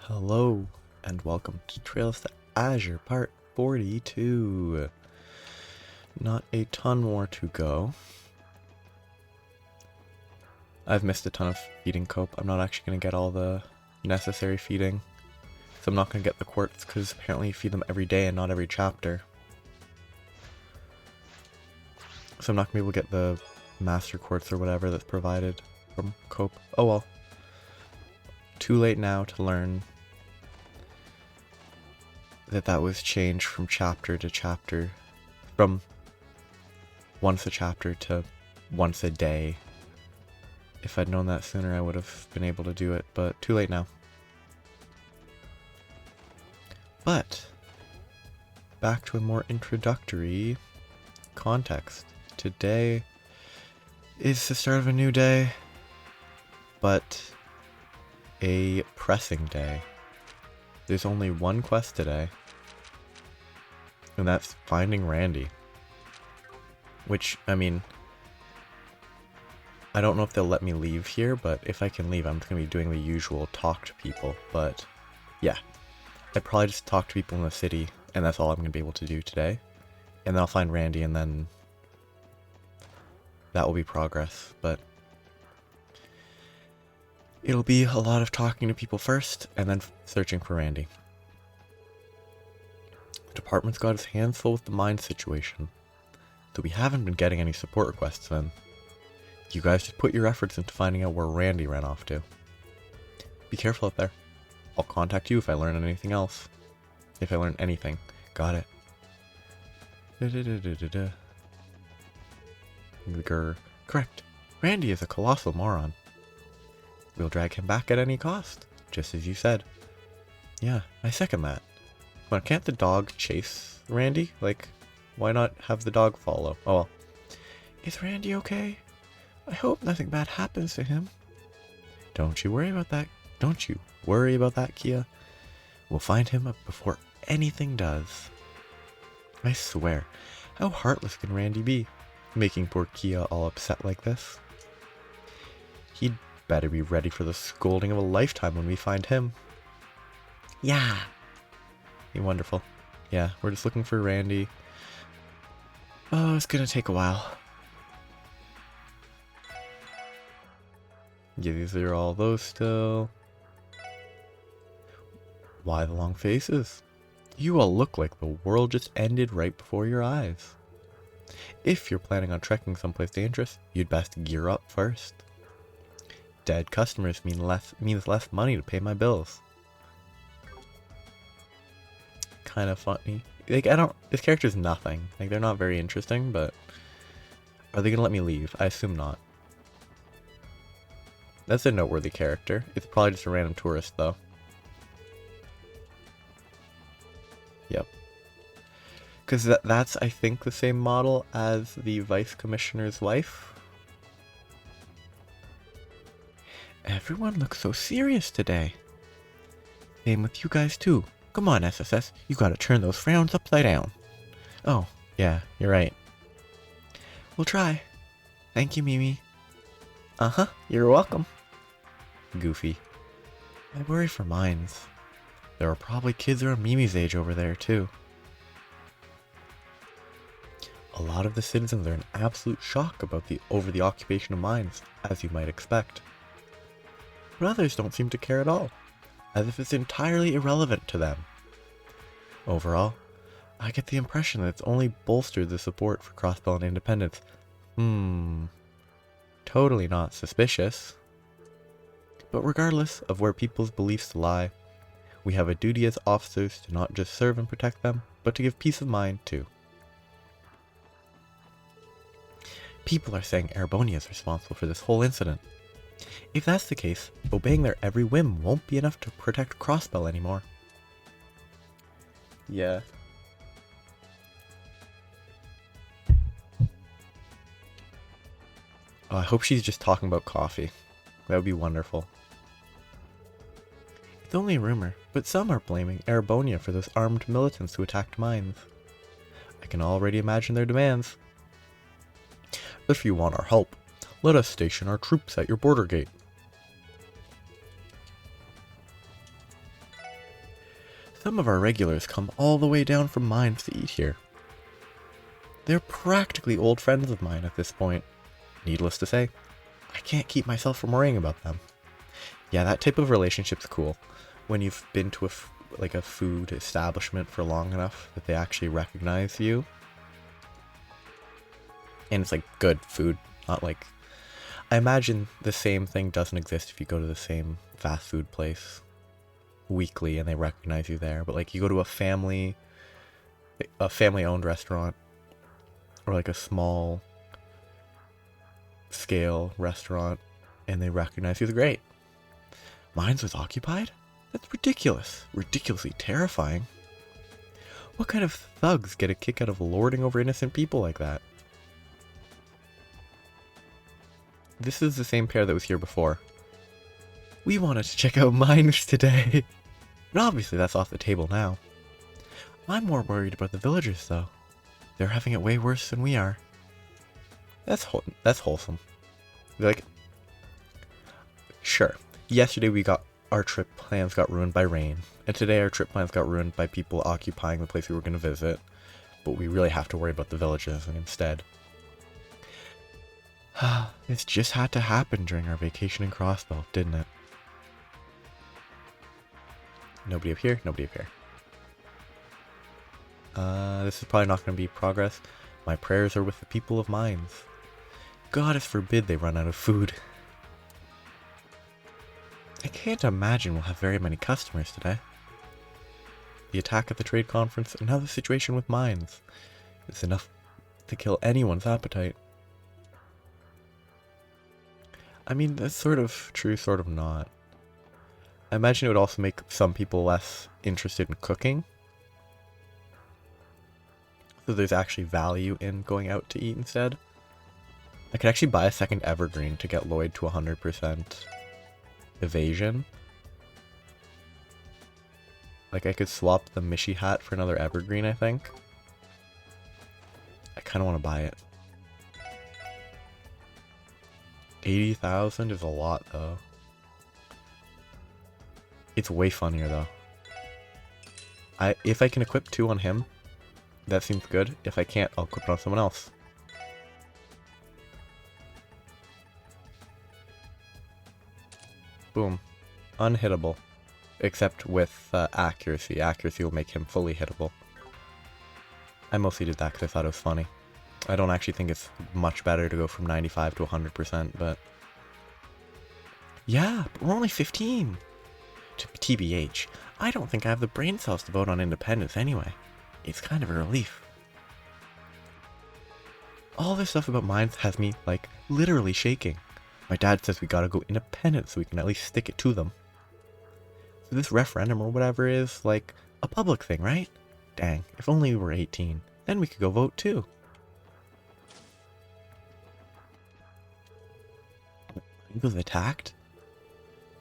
Hello, and welcome to Trails to Azure, part 42. Not a ton more to go. I've missed a ton of feeding cope. I'm not actually going to get all the necessary feeding. So I'm not going to get the quartz, because apparently you feed them every day and not every chapter. So I'm not going to be able to get the master quartz or whatever that's provided from cope. Oh well. Too late now to learn that was changed from chapter to chapter, from once a chapter to once a day. If I'd known that sooner, I would have been able to do it, but too late now. But back to a more introductory context. Today is the start of a new day, but a pressing day. There's only one quest today, and that's finding Randy. Which, I mean, I don't know if they'll let me leave here, but if I can leave, I'm just going to be doing the usual talk to people. But, yeah, I'd probably just talk to people in the city, and that's all I'm going to be able to do today. And then I'll find Randy, and then that will be progress, but it'll be a lot of talking to people first, and then searching for Randy. The department's got its hands full with the Mainz situation, though we haven't been getting any support requests then. You guys should put your efforts into finding out where Randy ran off to. Be careful out there. I'll contact you if I learn anything else. If I learn anything. Got it. Correct. Randy is a colossal moron. We'll drag him back at any cost, just as you said. Yeah, I second that. But can't the dog chase Randy? Like, why not have the dog follow? Oh well. Is Randy okay? I hope nothing bad happens to him. Don't you worry about that. Don't you worry about that, Kia. We'll find him before anything does. I swear, how heartless can Randy be, making poor Kia all upset like this? He'd better be ready for the scolding of a lifetime when we find him. Yeah. Wonderful. Yeah, we're just looking for Randy. Oh, it's gonna take a while. Yeah, these are all those still. Why the long faces? You all look like the world just ended right before your eyes. If you're planning on trekking someplace dangerous, you'd best gear up first. Dead customers means less money to pay my bills. Kind of funny. Like, this character's nothing. Like, they're not very interesting, but are they gonna let me leave? I assume not. That's a noteworthy character. It's probably just a random tourist, though. Yep. Because that's, I think, the same model as the Vice Commissioner's wife. Everyone looks so serious today. Same with you guys too. Come on, SSS, you gotta turn those frowns upside down. Oh, yeah, you're right. We'll try. Thank you, Mimi. Uh-huh, you're welcome. Goofy. I worry for Mainz. There are probably kids around Mimi's age over there too. A lot of the citizens are in absolute shock over the occupation of Mainz, as you might expect. But others don't seem to care at all, as if it's entirely irrelevant to them. Overall, I get the impression that it's only bolstered the support for cross-belt independence. Totally not suspicious. But regardless of where people's beliefs lie, we have a duty as officers to not just serve and protect them, but to give peace of mind too. People are saying Erebonia is responsible for this whole incident. If that's the case, obeying their every whim won't be enough to protect Crossbell anymore. Yeah. Oh, I hope she's just talking about coffee. That would be wonderful. It's only a rumor, but some are blaming Erebonia for those armed militants who attacked Mainz. I can already imagine their demands. If you want our help, let us station our troops at your border gate. Some of our regulars come all the way down from Mainz to eat here. They're practically old friends of mine at this point. Needless to say, I can't keep myself from worrying about them. Yeah, that type of relationship's cool. When you've been to a food establishment for long enough that they actually recognize you. And it's like good food, not like... I imagine the same thing doesn't exist if you go to the same fast food place weekly and they recognize you there. But like you go to a family-owned restaurant or like a small scale restaurant and they recognize you, it's great. Mainz was occupied? That's ridiculous. Ridiculously terrifying. What kind of thugs get a kick out of lording over innocent people like that? This is the same pair that was here before. We wanted to check out Mainz today. But obviously that's off the table now. I'm more worried about the villagers though. They're having it way worse than we are. That's wholesome. Like, sure. Yesterday our trip plans got ruined by rain. And today our trip plans got ruined by people occupying the place we were going to visit. But we really have to worry about the villagers instead. It's just had to happen during our vacation in Crossbell, didn't it? Nobody up here, nobody up here. This is probably not going to be progress. My prayers are with the people of Mainz. God forbid they run out of food. I can't imagine we'll have very many customers today. The attack at the trade conference and now the situation with Mainz is enough to kill anyone's appetite. I mean, that's sort of true, sort of not. I imagine it would also make some people less interested in cooking. So there's actually value in going out to eat instead. I could actually buy a second evergreen to get Lloyd to 100% evasion. Like I could swap the Mishi hat for another evergreen, I think. I kind of want to buy it. 80,000 is a lot though. It's way funnier though. If I can equip 2 on him, that seems good. If I can't, I'll equip it on someone else. Boom. Unhittable. Except with accuracy. Accuracy will make him fully hittable. I mostly did that because I thought it was funny. I don't actually think it's much better to go from 95 to 100%, but... Yeah, but we're only 15! TBH, I don't think I have the brain cells to vote on independence anyway. It's kind of a relief. All this stuff about Mainz has me, like, literally shaking. My dad says we gotta go independent so we can at least stick it to them. So this referendum or whatever is, like, a public thing, right? Dang, if only we were 18, then we could go vote too. He was attacked?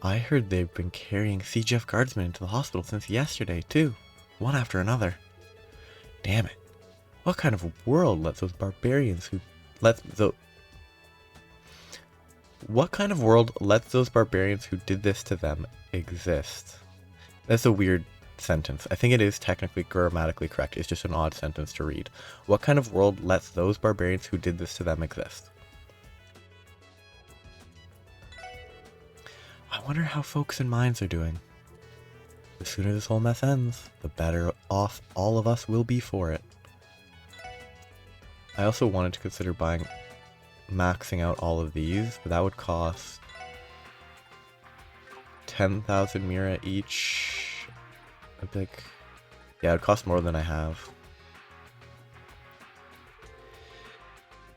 I heard they've been carrying CGF guardsmen into the hospital since yesterday, too. One after another. Damn it. What kind of world lets those barbarians who... What kind of world lets those barbarians who did this to them exist? That's a weird sentence. I think it is technically grammatically correct. It's just an odd sentence to read. What kind of world lets those barbarians who did this to them exist? I wonder how folks in Mainz are doing. The sooner this whole mess ends, the better off all of us will be for it. I also wanted to consider maxing out all of these, but that would cost 10,000 Mira each. I think, yeah, it would cost more than I have.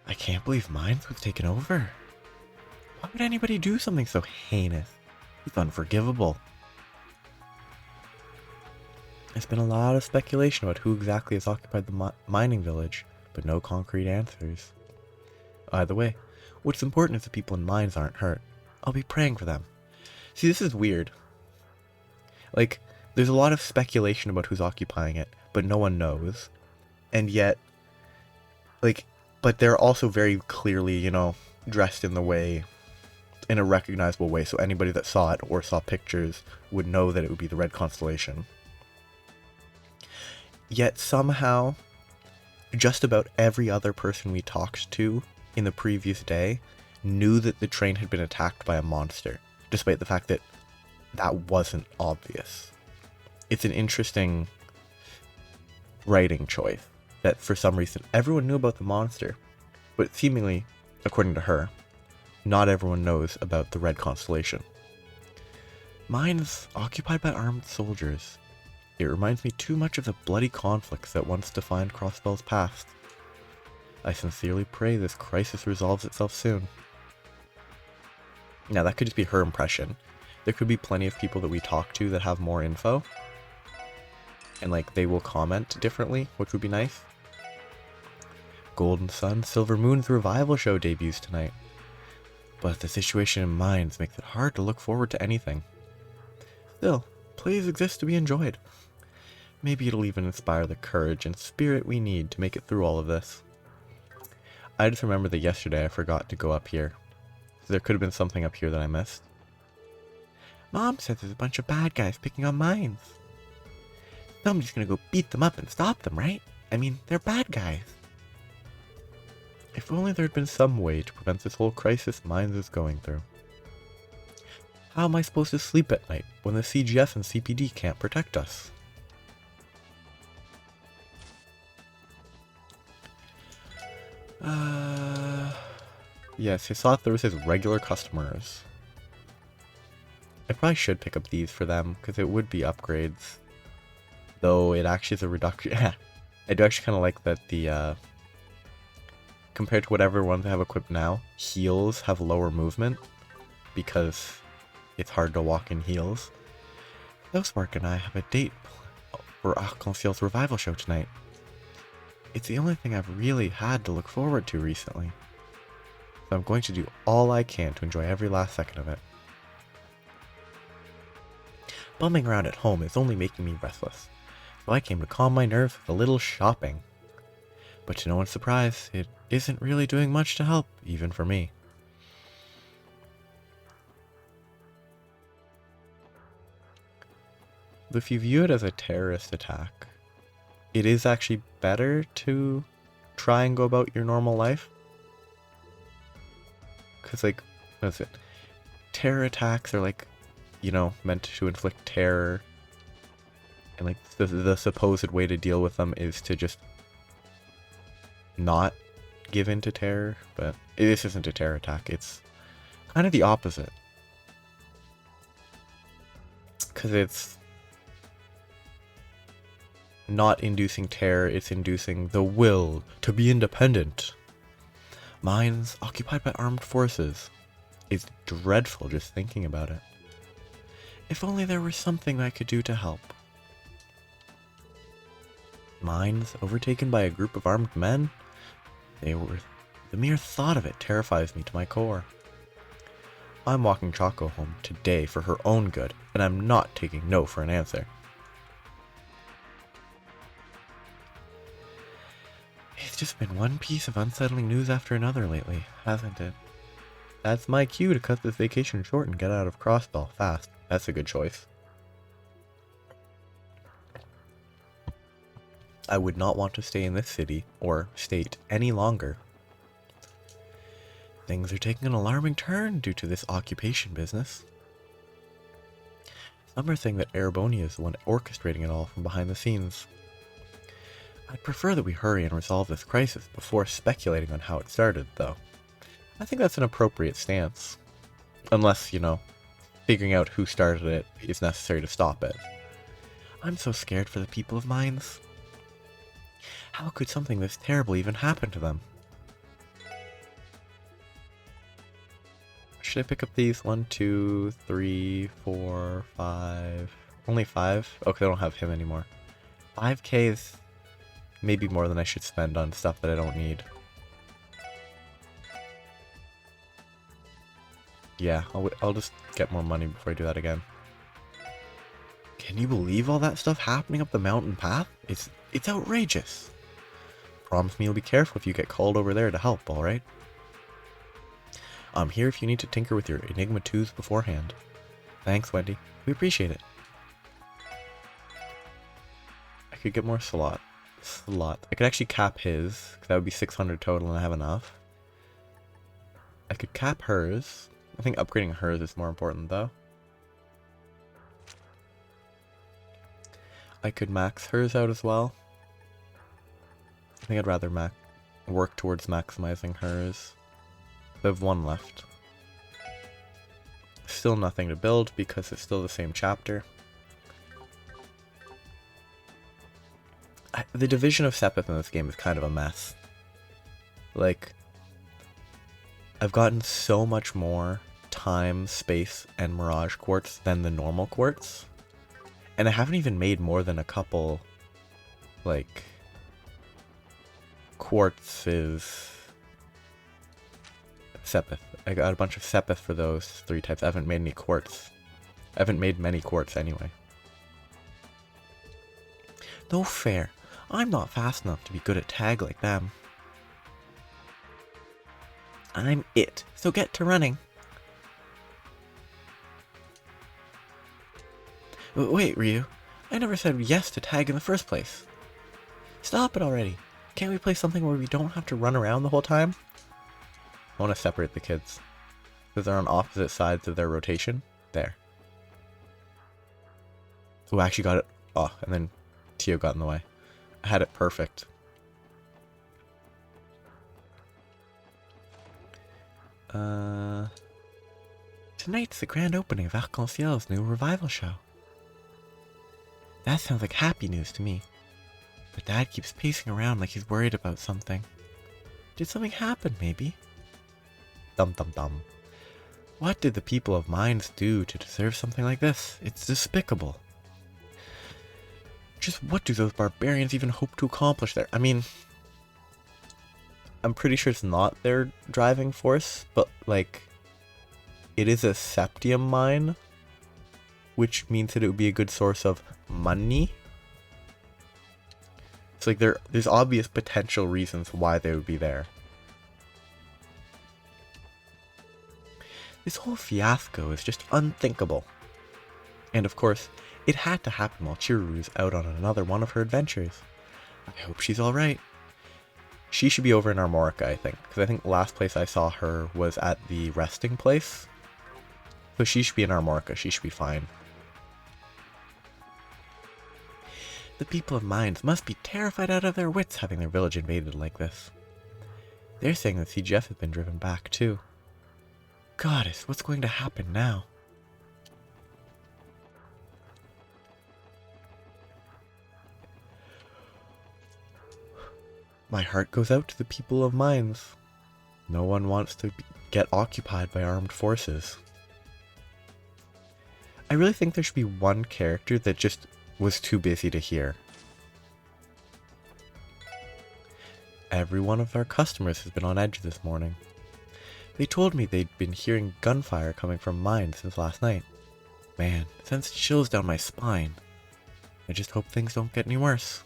I can't believe Mainz was taken over. Why would anybody do something so heinous? It's unforgivable. There's been a lot of speculation about who exactly has occupied the mining village, but no concrete answers. Either way, what's important is the people in Mainz aren't hurt. I'll be praying for them. See, this is weird. Like, there's a lot of speculation about who's occupying it, but no one knows. And yet, like, but they're also very clearly, you know, dressed in a recognizable way, so anybody that saw it or saw pictures would know that it would be the Red Constellation. Yet somehow, just about every other person we talked to in the previous day knew that the train had been attacked by a monster, despite the fact that that wasn't obvious. It's an interesting writing choice that for some reason everyone knew about the monster, but seemingly, according to her, not everyone knows about the Red Constellation. Mainz occupied by armed soldiers. It reminds me too much of the bloody conflicts that once defined Crossbell's past. I sincerely pray this crisis resolves itself soon. Now that could just be her impression. There could be plenty of people that we talk to that have more info. And like they will comment differently, which would be nice. Golden Sun Silver Moon's revival show debuts tonight. But the situation in Mainz makes it hard to look forward to anything. Still, plays exist to be enjoyed. Maybe it'll even inspire the courage and spirit we need to make it through all of this. I just remember that yesterday I forgot to go up here. So there could have been something up here that I missed. Mom says there's a bunch of bad guys picking on Mainz. Somebody's gonna go beat them up and stop them, right? I mean, they're bad guys. If only there had been some way to prevent this whole crisis Mainz is going through. How am I supposed to sleep at night when the CGF and CPD can't protect us? Yes, I thought there was his regular customers. I probably should pick up these for them, because it would be upgrades. Though it actually is a reduction. I do actually kind of like that the, compared to whatever ones I have equipped now, heels have lower movement, because it's hard to walk in heels. Snowspark and I have a date for Arc-en-Ciel's revival show tonight. It's the only thing I've really had to look forward to recently. So I'm going to do all I can to enjoy every last second of it. Bumming around at home is only making me restless, so I came to calm my nerves with a little shopping. But to no one's surprise, it isn't really doing much to help, even for me. If you view it as a terrorist attack, it is actually better to try and go about your normal life. Because, like, what is it? Terror attacks are, like, you know, meant to inflict terror. And, like, the supposed way to deal with them is to just not give in to terror. But this isn't a terror attack. It's kind of the opposite. Because it's not inducing terror, it's inducing the will to be independent. Mainz, occupied by armed forces. It's dreadful just thinking about it. If only there was something I could do to help. Mainz, overtaken by a group of armed men? The mere thought of it terrifies me to my core. I'm walking Choco home today for her own good, and I'm not taking no for an answer. It's just been one piece of unsettling news after another lately, hasn't it? That's my cue to cut this vacation short and get out of Crossbell fast. That's a good choice. I would not want to stay in this city, or state, any longer. Things are taking an alarming turn due to this occupation business. Some are saying that Arabonia is the one orchestrating it all from behind the scenes. I'd prefer that we hurry and resolve this crisis before speculating on how it started, though. I think that's an appropriate stance. Unless, you know, figuring out who started it is necessary to stop it. I'm so scared for the people of Mainz. How could something this terrible even happen to them? Should I pick up these? 1, 2, 3, 4, 5... Only 5? Okay, I don't have him anymore. 5k is maybe more than I should spend on stuff that I don't need. Yeah, I'll just get more money before I do that again. Can you believe all that stuff happening up the mountain path? It's outrageous. Promise me you'll be careful if you get called over there to help, alright? I'm here if you need to tinker with your Enigma 2s beforehand. Thanks, Wendy. We appreciate it. I could get more slots. I could actually cap his, because that would be 600 total and I have enough. I could cap hers. I think upgrading hers is more important though. I could max hers out as well. I think I'd rather work towards maximizing hers. I have one left. Still nothing to build because it's still the same chapter. The division of Sepith in this game is kind of a mess. Like, I've gotten so much more time, space, and mirage quartz than the normal quartz. And I haven't even made more than a couple, like, quartzes. Sepith. I got a bunch of Sepith for those 3 types. I haven't made any quartz. I haven't made many quartz anyway. No fair. I'm not fast enough to be good at tag like them. I'm it, so get to running. Wait, Ryu. I never said yes to tag in the first place. Stop it already. Can't we play something where we don't have to run around the whole time? I want to separate the kids. Because they're on opposite sides of their rotation. There. Oh, I actually got it. Oh, and then Tio got in the way. I had it perfect. Tonight's the grand opening of Arc-en-Ciel's new revival show. That sounds like happy news to me. But Dad keeps pacing around like he's worried about something. Did something happen, maybe? Dum dum dum. What did the people of Mainz do to deserve something like this? It's despicable. Just what do those barbarians even hope to accomplish there? I mean, I'm pretty sure it's not their driving force, but like, it is a septium mine, which means that it would be a good source of money. It's like there's obvious potential reasons why they would be there. This whole fiasco is just unthinkable. And of course, it had to happen while Chiruru's out on another one of her adventures. I hope she's alright. She should be over in Armorica, I think. Because I think last place I saw her was at the resting place. So she should be in Armorica. She should be fine. The people of Mainz must be terrified out of their wits having their village invaded like this. They're saying that CGF has been driven back too. Goddess, what's going to happen now? My heart goes out to the people of Mainz. No one wants to get occupied by armed forces. I really think there should be one character that just was too busy to hear. Every one of our customers has been on edge this morning. They told me they'd been hearing gunfire coming from Mainz since last night. Man, it sends chills down my spine. I just hope things don't get any worse.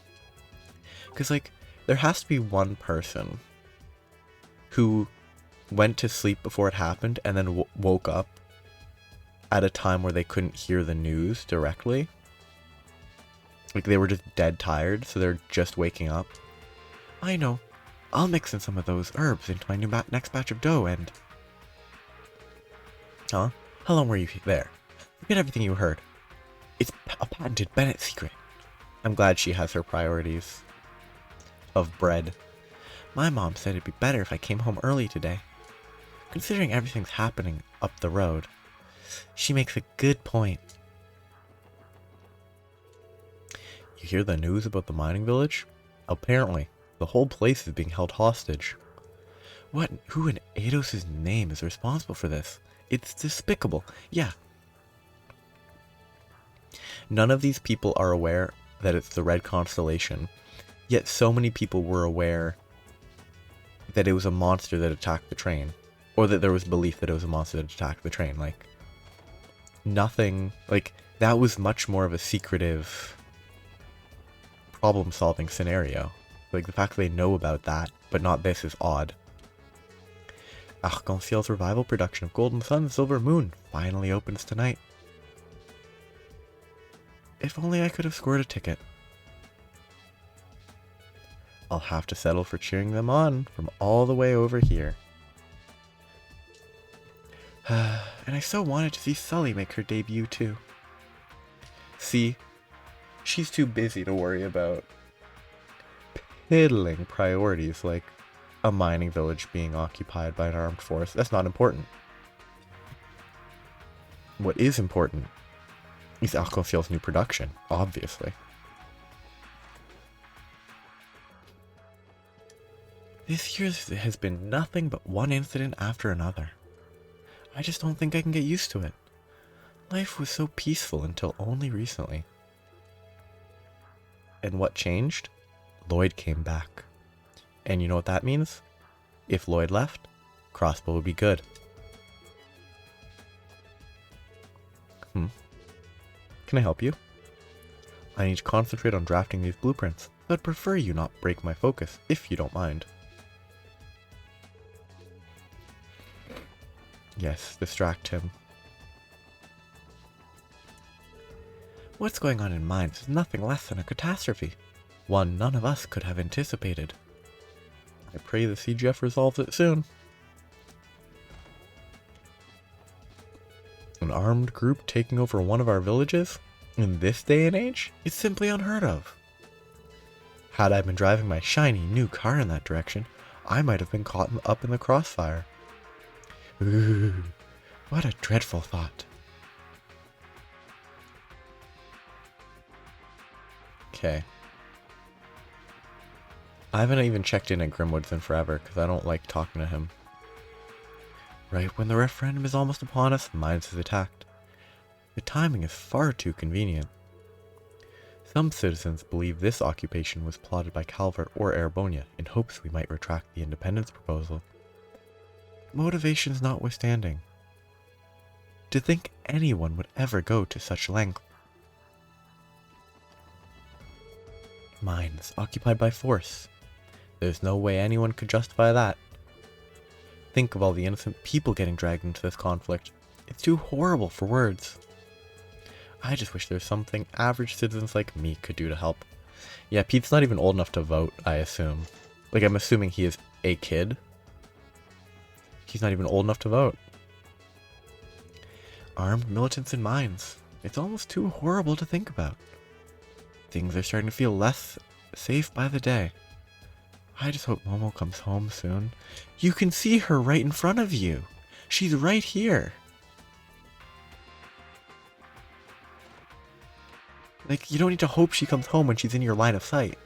'Cause like, there has to be one person who went to sleep before it happened and then woke up at a time where they couldn't hear the news directly. Like they were just dead tired, so they're just waking up. I know. I'll mix in some of those herbs into my new next batch of dough and... Huh? How long were you there? Forget everything you heard. It's a patented Bennett secret. I'm glad she has her priorities of bread. My mom said it'd be better if I came home early today. Considering everything's happening up the road, she makes a good point. You hear the news about the mining village? Apparently, the whole place is being held hostage. What? Who in Eidos' name is responsible for this? It's despicable. Yeah. None of these people are aware that it's the Red Constellation, yet so many people were aware that it was a monster that attacked the train. Or that there was belief that it was a monster that attacked the train. Like, nothing... Like, that was much more of a secretive problem-solving scenario. Like, the fact that they know about that, but not this, is odd. Arc-en-Ciel's revival production of Golden Sun Silver Moon finally opens tonight. If only I could have scored a ticket. I'll have to settle for cheering them on from all the way over here. And I so wanted to see Sully make her debut too. See, she's too busy to worry about piddling priorities like a mining village being occupied by an armed force. That's not important. What is important is Alcofiel's new production, obviously. This year has been nothing but one incident after another. I just don't think I can get used to it. Life was so peaceful until only recently. And what changed? Lloyd came back. And you know what that means? If Lloyd left, Crossbow would be good. Can I help you? I need to concentrate on drafting these blueprints. I'd prefer you not break my focus, if you don't mind. Yes, distract him. What's going on in Mainz is nothing less than a catastrophe. One none of us could have anticipated. I pray the CGF resolves it soon. An armed group taking over one of our villages? In this day and age? It's simply unheard of. Had I been driving my shiny new car in that direction, I might have been caught up in the crossfire. Ooh, what a dreadful thought. Okay. I haven't even checked in at Grimwoods in forever because I don't like talking to him. Right when the referendum is almost upon us, Mainz is attacked. The timing is far too convenient. Some citizens believe this occupation was plotted by Calvert or Erebonia in hopes we might retract the independence proposal. Motivations notwithstanding. To think anyone would ever go to such length. Mainz occupied by force. There's no way anyone could justify that. Think of all the innocent people getting dragged into this conflict. It's too horrible for words. I just wish there's something average citizens like me could do to help. Yeah, Pete's not even old enough to vote, I assume. Like, I'm assuming he is a kid. He's not even old enough to vote. Armed militants in Mainz. It's almost too horrible to think about. Things are starting to feel less safe by the day. I just hope Momo comes home soon. You can see her right in front of you. She's right here. Like, you don't need to hope she comes home when she's in your line of sight.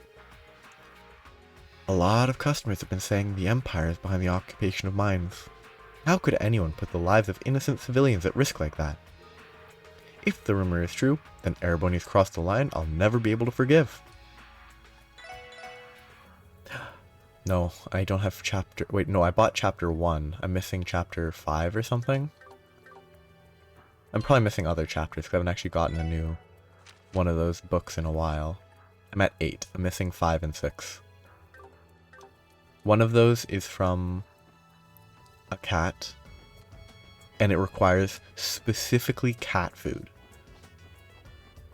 A lot of customers have been saying the Empire is behind the occupation of Mainz. How could anyone put the lives of innocent civilians at risk like that? If the rumor is true, then Erebonia's crossed the line I'll never be able to forgive. No, I don't have chapter... Wait, no, I bought chapter 1. I'm missing chapter 5 or something. I'm probably missing other chapters because I haven't actually gotten a new one of those books in a while. I'm at 8. I'm missing 5 and 6. One of those is from a cat, and it requires specifically cat food.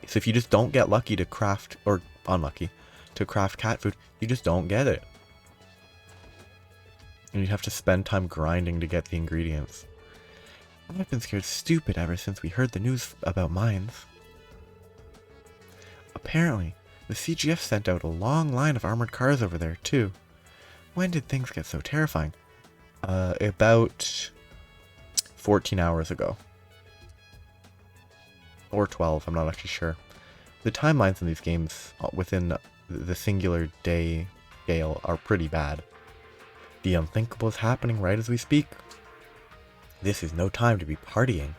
So if you just don't get lucky to craft, or unlucky, to craft cat food, you just don't get it. And you have to spend time grinding to get the ingredients. I've been scared stupid ever since we heard the news about Mainz. Apparently, the CGF sent out a long line of armored cars over there, too. When did things get so terrifying? About 14 hours ago. Or 12, I'm not actually sure. The timelines in these games within the singular day scale are pretty bad. The unthinkable is happening right as we speak. This is no time to be partying.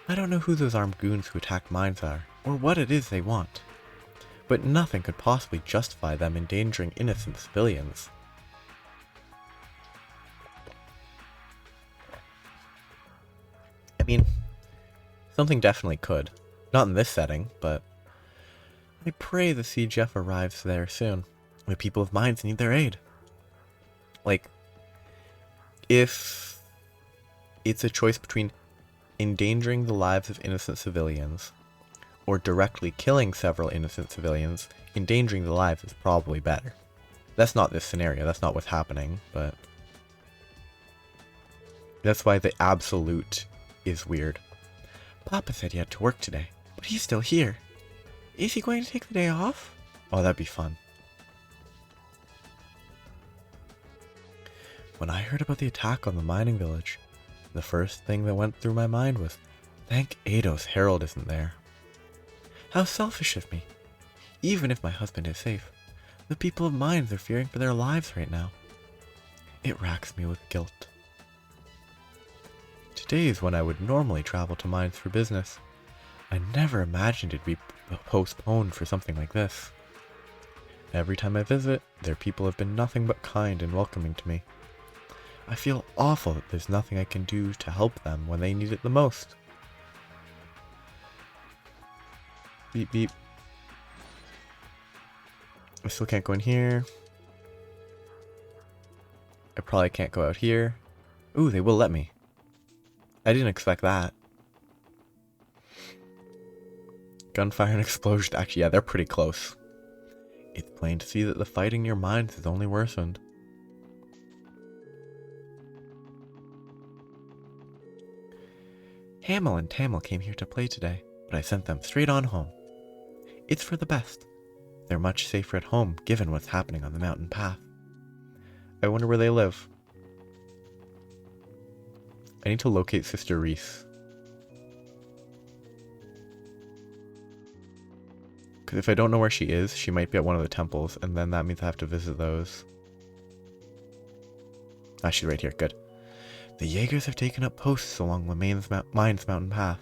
I don't know who those armed goons who attacked Mainz are, or what it is they want. But nothing could possibly justify them endangering innocent civilians. I mean, something definitely could. Not in this setting, but I pray the CGF arrives there soon. The people of Mainz need their aid. Like, if it's a choice between endangering the lives of innocent civilians or directly killing several innocent civilians, endangering the lives is probably better. That's not this scenario, that's not what's happening, but that's why the absolute is weird. Papa said he had to work today, but he's still here. Is he going to take the day off? Oh, that'd be fun. When I heard about the attack on the mining village, the first thing that went through my mind was, thank Eidos Harold isn't there. How selfish of me. Even if my husband is safe, the people of Mainz are fearing for their lives right now. It racks me with guilt. Today is when I would normally travel to Mainz for business. I never imagined it'd be postponed for something like this. Every time I visit, their people have been nothing but kind and welcoming to me. I feel awful that there's nothing I can do to help them when they need it the most. Beep beep. I still can't go in here. I probably can't go out here. Ooh, they will let me. I didn't expect that. Gunfire and explosion. Actually, yeah, they're pretty close. It's plain to see that the fighting near Mainz has only worsened. Hamel and Tamil came here to play today, but I sent them straight on home. It's for the best. They're much safer at home, given what's happening on the mountain path. I wonder where they live. I need to locate Sister Reese. Because if I don't know where she is, she might be at one of the temples, and then that means I have to visit those. Ah, she's right here. Good. The Jaegers have taken up posts along the Mainz mountain path.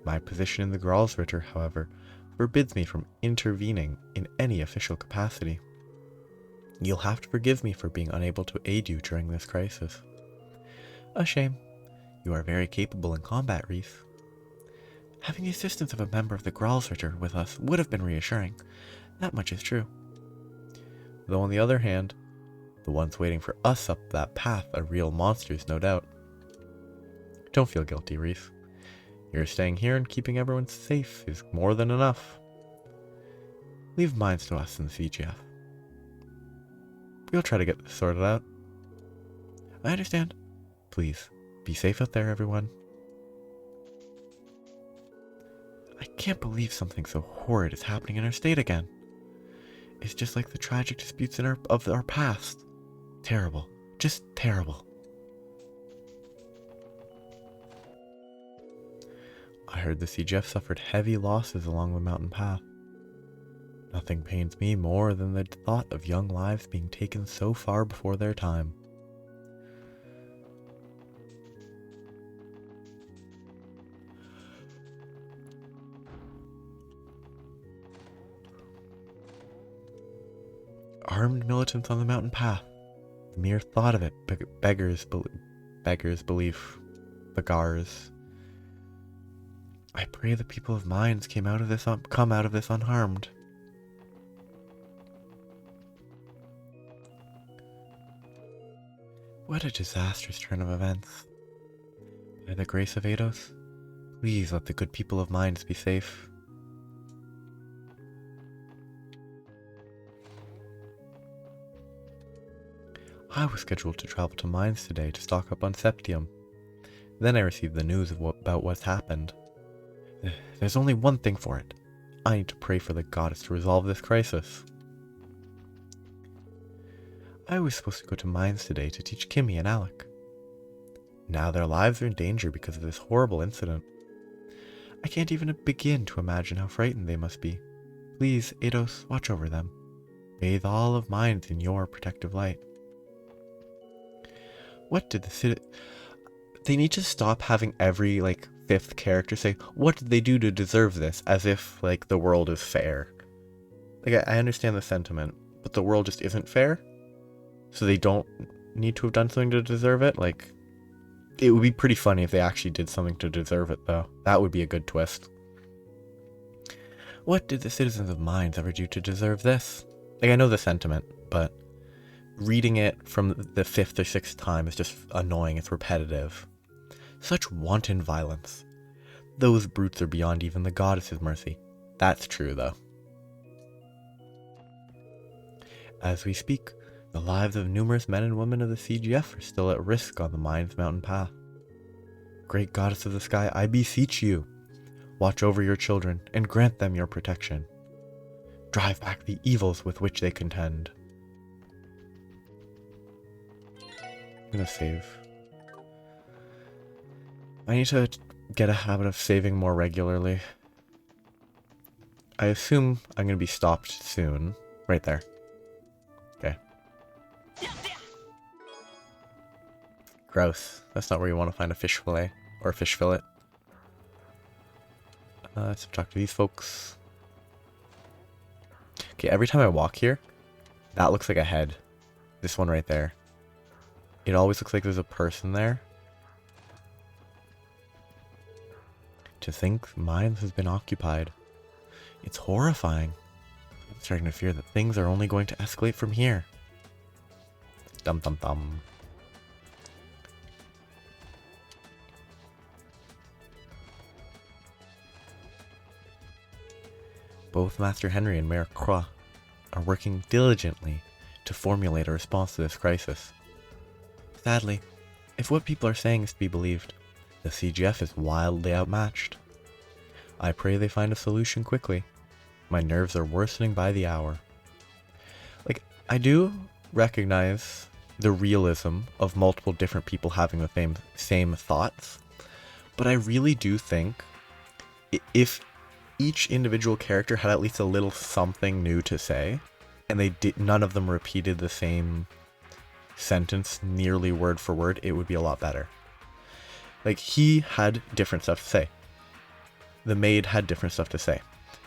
My position in the Gralsritter, however, forbids me from intervening in any official capacity. You'll have to forgive me for being unable to aid you during this crisis. A shame. You are very capable in combat, Reese. Having the assistance of a member of the Gralsritter with us would have been reassuring. That much is true. Though on the other hand, the ones waiting for us up that path are real monsters, no doubt. Don't feel guilty, Reese. You're staying here and keeping everyone safe is more than enough. Leave Mainz to us in the CGF. We'll try to get this sorted out. I understand. Please, be safe out there, everyone. I can't believe something so horrid is happening in our state again. It's just like the tragic disputes of our past. Terrible. Just terrible. I heard the CGF suffered heavy losses along the mountain path. Nothing pains me more than the thought of young lives being taken so far before their time. Armed militants on the mountain path. The mere thought of it beggars belief. Begars. I pray the people of Mainz come out of this unharmed. What a disastrous turn of events. By the grace of Eidos, please let the good people of Mainz be safe. I was scheduled to travel to Mainz today to stock up on Septium. Then I received the news about what's happened. There's only one thing for it. I need to pray for the goddess to resolve this crisis. I was supposed to go to Mainz today to teach Kimmy and Alec. Now their lives are in danger because of this horrible incident. I can't even begin to imagine how frightened they must be. Please, Eidos, watch over them. Bathe all of Mainz in your protective light. What did the city... They need to stop having every, fifth character say, what did they do to deserve this? As if, the world is fair. I understand the sentiment, but the world just isn't fair? So they don't need to have done something to deserve it? It would be pretty funny if they actually did something to deserve it, though. That would be a good twist. What did the citizens of Mainz ever do to deserve this? I know the sentiment, but reading it from the fifth or sixth time is just annoying. It's repetitive. Such wanton violence. Those brutes are beyond even the goddess's mercy. That's true, though. As we speak, the lives of numerous men and women of the CGF are still at risk on the Mainz mountain path. Great goddess of the sky, I beseech you, watch over your children and grant them your protection. Drive back the evils with which they contend. I'm gonna save. I need to get a habit of saving more regularly. I assume I'm gonna be stopped soon. Right there. Okay. Gross. That's not where you want to find a fish fillet or a fish fillet. Let's talk to these folks. Okay, every time I walk here, that looks like a head. This one right there. It always looks like there's a person there. To think Mainz has been occupied. It's horrifying. I'm starting to fear that things are only going to escalate from here. Dum dum dum. Both Master Henry and Mayor Croix are working diligently to formulate a response to this crisis. Sadly, if what people are saying is to be believed, the CGF is wildly outmatched. I pray they find a solution quickly. My nerves are worsening by the hour. Like, I do recognize the realism of multiple different people having the same thoughts, but I really do think if each individual character had at least a little something new to say, and none of them repeated the same sentence nearly word for word, it would be a lot better. Like, he had different stuff to say. The maid had different stuff to say.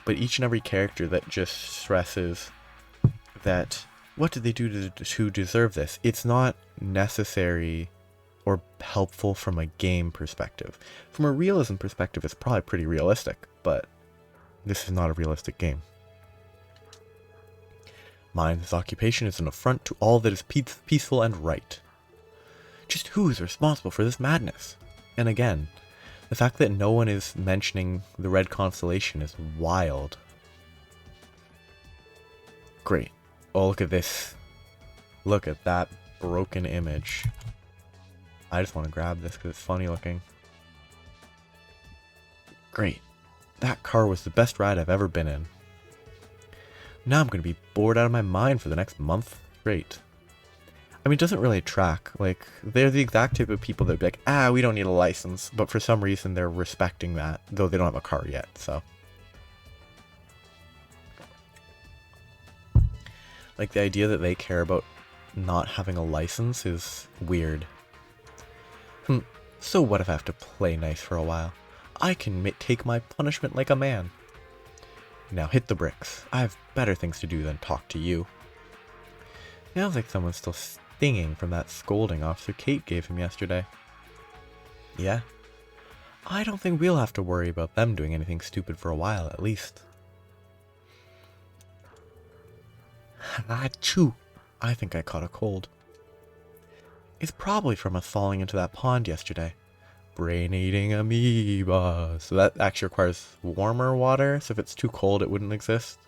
But each and every character that just stresses that, what did they do to deserve this? It's not necessary or helpful from a game perspective. From a realism perspective, it's probably pretty realistic, but this is not a realistic game. Mainz's occupation is an affront to all that is peaceful and right. Just who is responsible for this madness? And again, the fact that no one is mentioning the red constellation is wild. Great. Oh, look at this. Look at that broken image. I just want to grab this because it's funny looking. Great. That car was the best ride I've ever been in. Now I'm going to be bored out of my mind for the next month straight. I mean, it doesn't really track. Like, they're the exact type of people that be like, we don't need a license. But for some reason, they're respecting that, though they don't have a car yet, so. Like, the idea that they care about not having a license is weird. So what if I have to play nice for a while? I can take my punishment like a man. Now hit the bricks. I have better things to do than talk to you. Sounds like someone's still stinging from that scolding Officer Kate gave him yesterday. Yeah. I don't think we'll have to worry about them doing anything stupid for a while, at least. Achoo! I think I caught a cold. It's probably from us falling into that pond yesterday. Brain-eating amoeba. So that actually requires warmer water, so if it's too cold it wouldn't exist.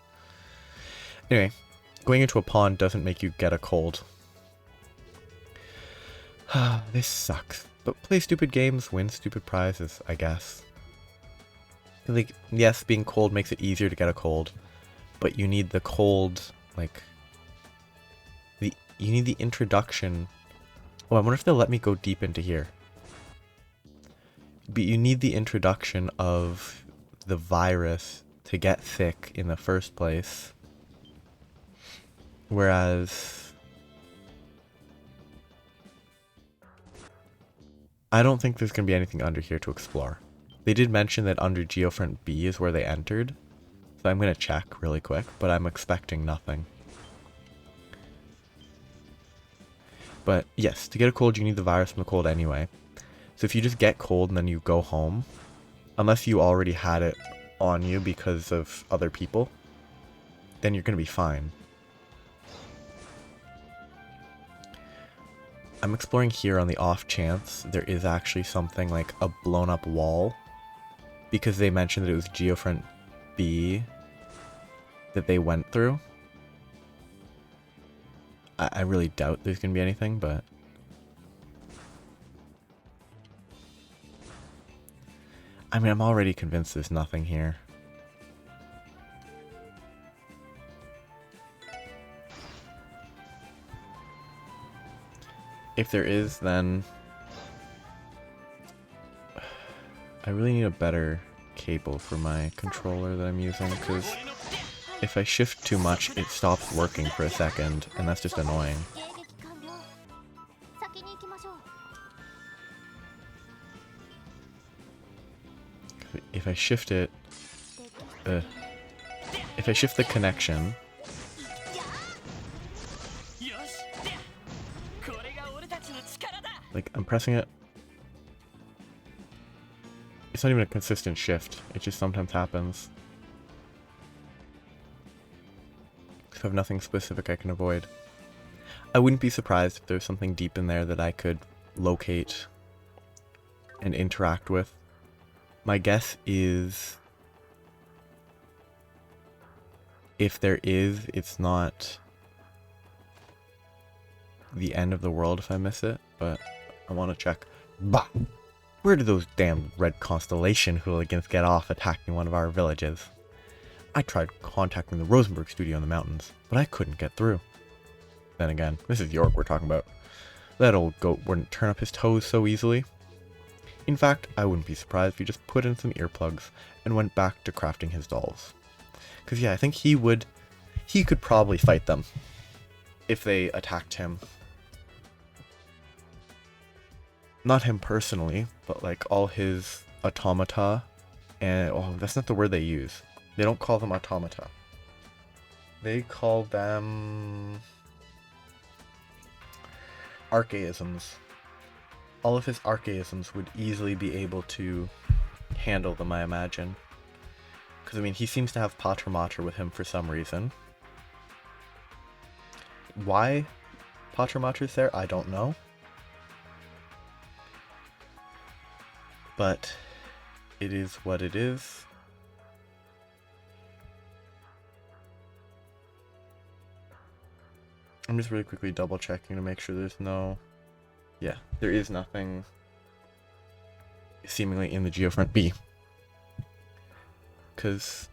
Anyway, going into a pond doesn't make you get a cold. This sucks. But play stupid games, win stupid prizes, I guess. Like, yes, being cold makes it easier to get a cold, but you need the cold, like, you need the introduction. Oh, I wonder if they'll let me go deep into here. But you need the introduction of the virus to get sick in the first place. Whereas I don't think there's going to be anything under here to explore. They did mention that under Geofront B is where they entered. So I'm going to check really quick, but I'm expecting nothing. But yes, to get a cold you need the virus from the cold anyway. So if you just get cold and then you go home, unless you already had it on you because of other people, then you're going to be fine. I'm exploring here on the off chance there is actually something like a blown up wall because they mentioned that it was Geofront B that they went through. I really doubt there's going to be anything, but... I mean, I'm already convinced there's nothing here. If there is, then... I really need a better cable for my controller that I'm using, because if I shift too much, it stops working for a second, and that's just annoying. If I shift it... if I shift the connection... Like, I'm pressing it. It's not even a consistent shift. It just sometimes happens. So I have nothing specific I can avoid. I wouldn't be surprised if there's something deep in there that I could locate and interact with. My guess is... if there is, it's not the end of the world if I miss it, but I want to check. Bah! Where did those damn Red Constellation hooligans get off attacking one of our villages? I tried contacting the Rosenberg studio in the mountains, but I couldn't get through. Then again, this is York we're talking about. That old goat wouldn't turn up his toes so easily. In fact, I wouldn't be surprised if he just put in some earplugs and went back to crafting his dolls. Because yeah, I think he could probably fight them if they attacked him. Not him personally, but like all his automata, and oh, that's not the word they use. They don't call them automata. They call them archaisms. All of his archaisms would easily be able to handle them, I imagine. Because I mean, he seems to have Pater Mater with him for some reason. Why Pater Mater's there, I don't know. But it is what it is. I'm just really quickly double checking to make sure there's no... Yeah, there is nothing seemingly in the Geofront B. Because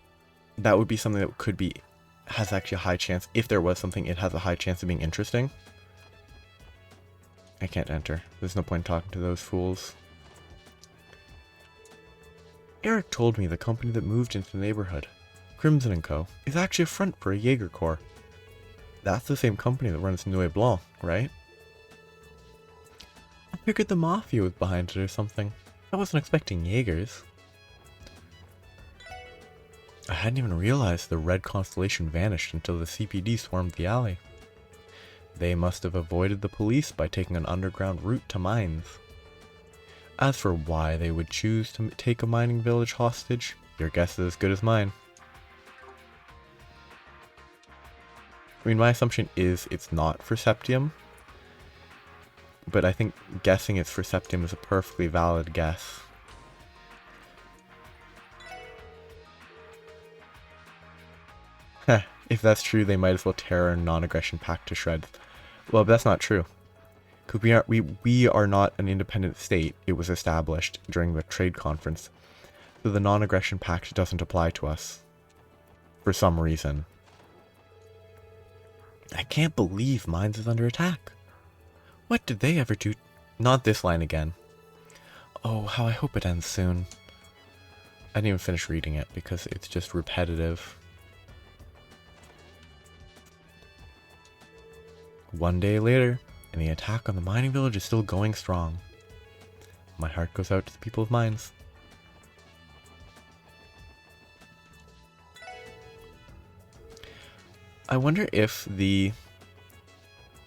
that would be something that could be... has actually a high chance. If there was something, it has a high chance of being interesting. I can't enter. There's no point talking to those fools. Eric told me the company that moved into the neighborhood, Crimson & Co., is actually a front for a Jaeger Corps. That's the same company that runs Nuit Blanc, right? I figured the Mafia was behind it or something. I wasn't expecting Jaegers. I hadn't even realized the Red Constellation vanished until the CPD swarmed the alley. They must have avoided the police by taking an underground route to Mainz. As for why they would choose to take a mining village hostage, your guess is as good as mine. I mean, my assumption is it's not for Septium, but I think guessing it's for Septium is a perfectly valid guess. Heh, if that's true, they might as well tear our non-aggression pact to shreds. Well, but that's not true. Because we are not an independent state. It was established during the trade conference. So the non-aggression pact doesn't apply to us. For some reason. I can't believe Mainz is under attack. What did they ever do? Not this line again. Oh, how I hope it ends soon. I didn't even finish reading it because it's just repetitive. One day later, and the attack on the mining village is still going strong. My heart goes out to the people of Mainz. I wonder if the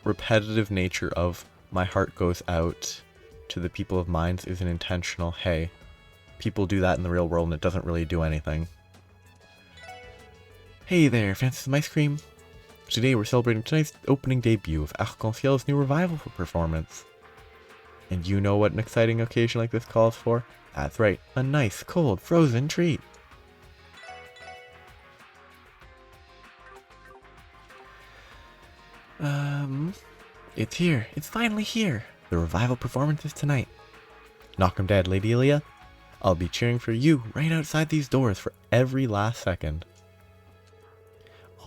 repetitive nature of my heart goes out to the people of Mainz is an intentional, hey, people do that in the real world and it doesn't really do anything. Hey there, fancy some ice cream? Today we're celebrating tonight's opening debut of Arc-en-Ciel's new revival performance. And you know what an exciting occasion like this calls for? That's right, a nice, cold, frozen treat. It's here. It's finally here. The revival performance is tonight. Knock 'em dead, Lady Ilia. I'll be cheering for you right outside these doors for every last second.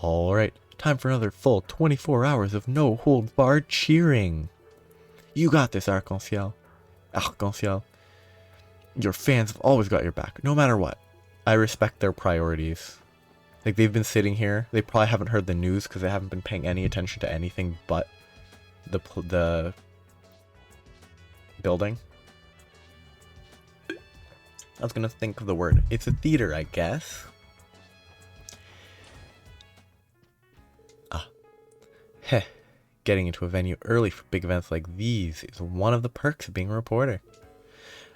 Alright, time for another full 24 hours of no-holds-barred cheering. You got this, Arc-en-Ciel. Arc-en-Ciel. Your fans have always got your back, no matter what. I respect their priorities. Like, they've been sitting here. They probably haven't heard the news because they haven't been paying any attention to anything but the building. I was gonna think of the word. It's a theater, I guess. Heh. Getting into a venue early for big events like these is one of the perks of being a reporter.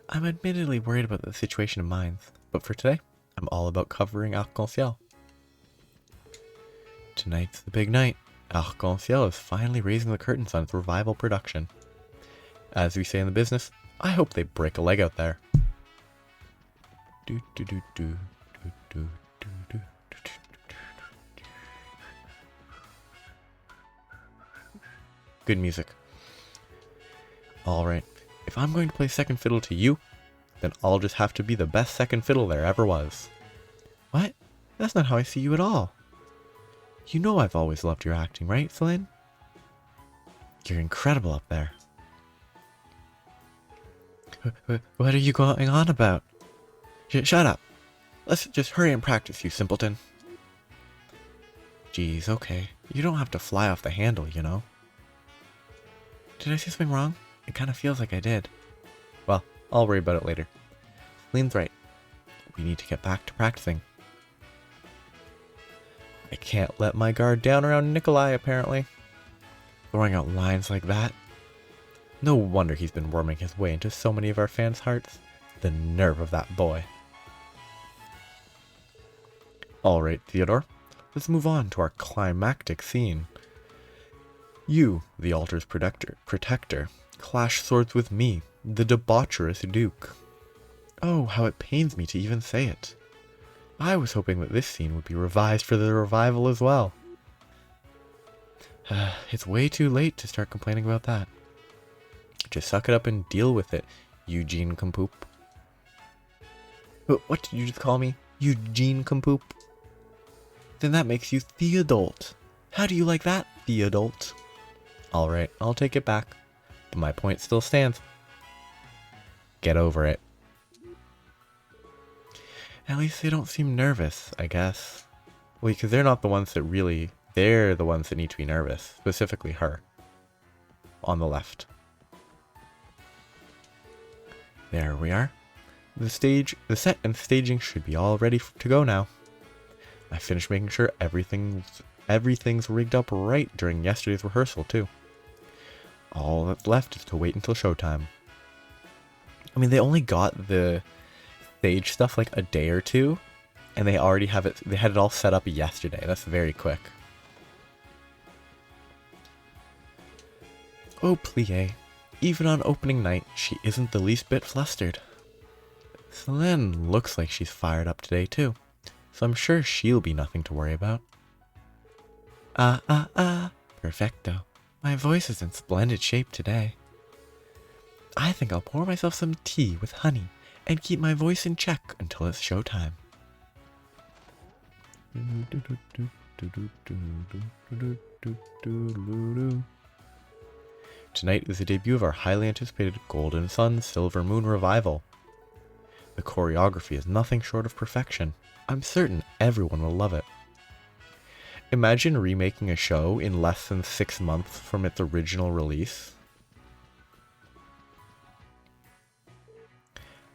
I'm admittedly worried about the situation in Mainz, but for today, I'm all about covering Arc-en-Ciel. Tonight's the big night. Arc-en-Ciel is finally raising the curtains on its revival production. As we say in the business, I hope they break a leg out there. Good music. Alright, if I'm going to play second fiddle to you, then I'll just have to be the best second fiddle there ever was. What? That's not how I see you at all. You know I've always loved your acting, right, Celine? You're incredible up there. What are you going on about? Shut up. Let's just hurry and practice, you simpleton. Geez, okay. You don't have to fly off the handle, you know. Did I say something wrong? It kind of feels like I did. Well, I'll worry about it later. Celine's right. We need to get back to practicing. I can't let my guard down around Nikolai, apparently. Throwing out lines like that. No wonder he's been worming his way into so many of our fans' hearts. The nerve of that boy. Alright, Theodore. Let's move on to our climactic scene. You, the altar's protector, clash swords with me, the debaucherous Duke. Oh, how it pains me to even say it. I was hoping that this scene would be revised for the revival as well. It's way too late to start complaining about that. Just suck it up and deal with it, Eugene Compoop. What did you just call me? Eugene Compoop? Then that makes you Theodolt. How do you like that, Theodolt? Alright, I'll take it back. But my point still stands. Get over it. At least they don't seem nervous, I guess. Well, because they're not the ones that really... They're the ones that need to be nervous. Specifically her. On the left. There we are. The set and staging should be all ready to go now. I finished making sure everything's rigged up right during yesterday's rehearsal, too. All that's left is to wait until showtime. I mean, they only got the stage stuff like a day or two, and they already have it. They had it all set up yesterday. That's very quick. Oh, Plie. Even on opening night, she isn't the least bit flustered. Celine looks like she's fired up today, too, so I'm sure she'll be nothing to worry about. Perfecto. My voice is in splendid shape today. I think I'll pour myself some tea with honey and keep my voice in check until it's showtime. Tonight is the debut of our highly anticipated Golden Sun Silver Moon revival. The choreography is nothing short of perfection. I'm certain everyone will love it. Imagine remaking a show in less than 6 months from its original release.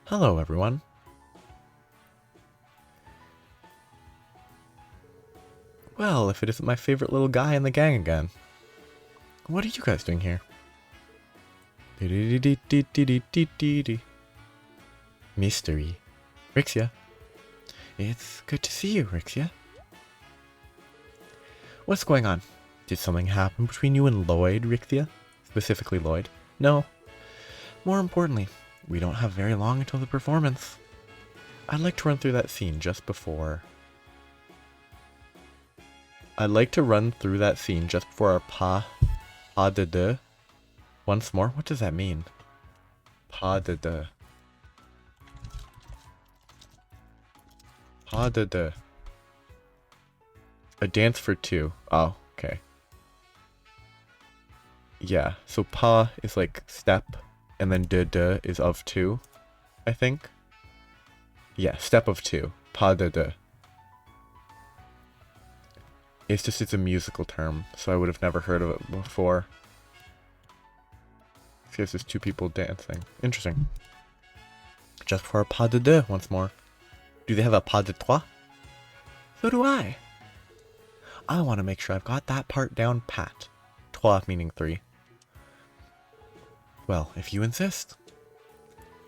Hello, everyone. Well, if it isn't my favorite little guy in the gang again. What are you guys doing here? Mystery. Rixia. It's good to see you, Rixia. What's going on? Did something happen between you and Lloyd, Rixia? Specifically Lloyd. No. More importantly, We don't have very long until the performance. I'd like to run through that scene just before... our pas de deux. Once more? What does that mean? Pas de deux. Pas de deux. A dance for two. Oh, okay. Yeah, so pas is like step, and then de is of two, I think. Yeah, step of two. Pas de deux. It's a musical term, so I would have never heard of it before. Because there's two people dancing. Interesting. Just before a pas de deux once more. Do they have a pas de trois? So do I. I want to make sure I've got that part down pat. Trois meaning three. Well, if you insist.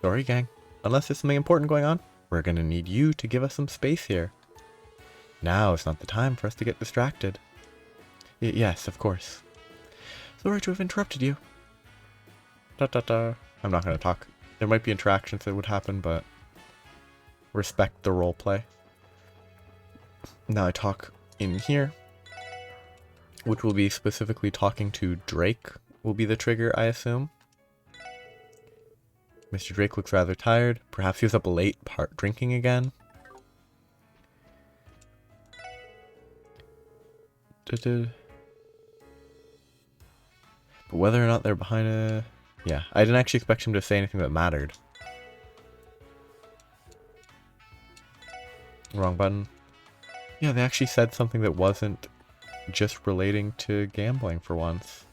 Sorry, gang. Unless there's something important going on, we're gonna need you to give us some space here. Now is not the time for us to get distracted. Yes, of course. Sorry to have interrupted you. I'm not gonna talk. There might be interactions that would happen, but respect the roleplay. Now I talk in here, which will be specifically talking to Drake, will be the trigger, I assume. Mr. Drake looks rather tired. Perhaps he was up late, drinking again. But whether or not they're behind a... Yeah, I didn't actually expect him to say anything that mattered. Wrong button. Yeah, they actually said something that wasn't just relating to gambling for once.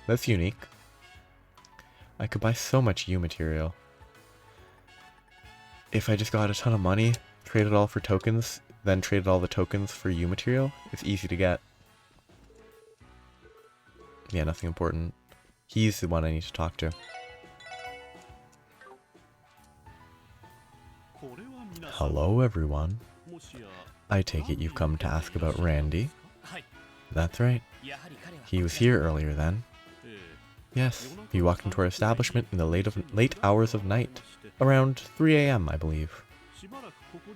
That's unique. I could buy so much U material. If I just got a ton of money, traded all for tokens, then traded all the tokens for U material, it's easy to get. Yeah, nothing important. He's the one I need to talk to. Hello, everyone. I take it you've come to ask about Randy? That's right. He was here earlier then. Yes, he walked into our establishment in the late hours of night, around 3 AM, I believe.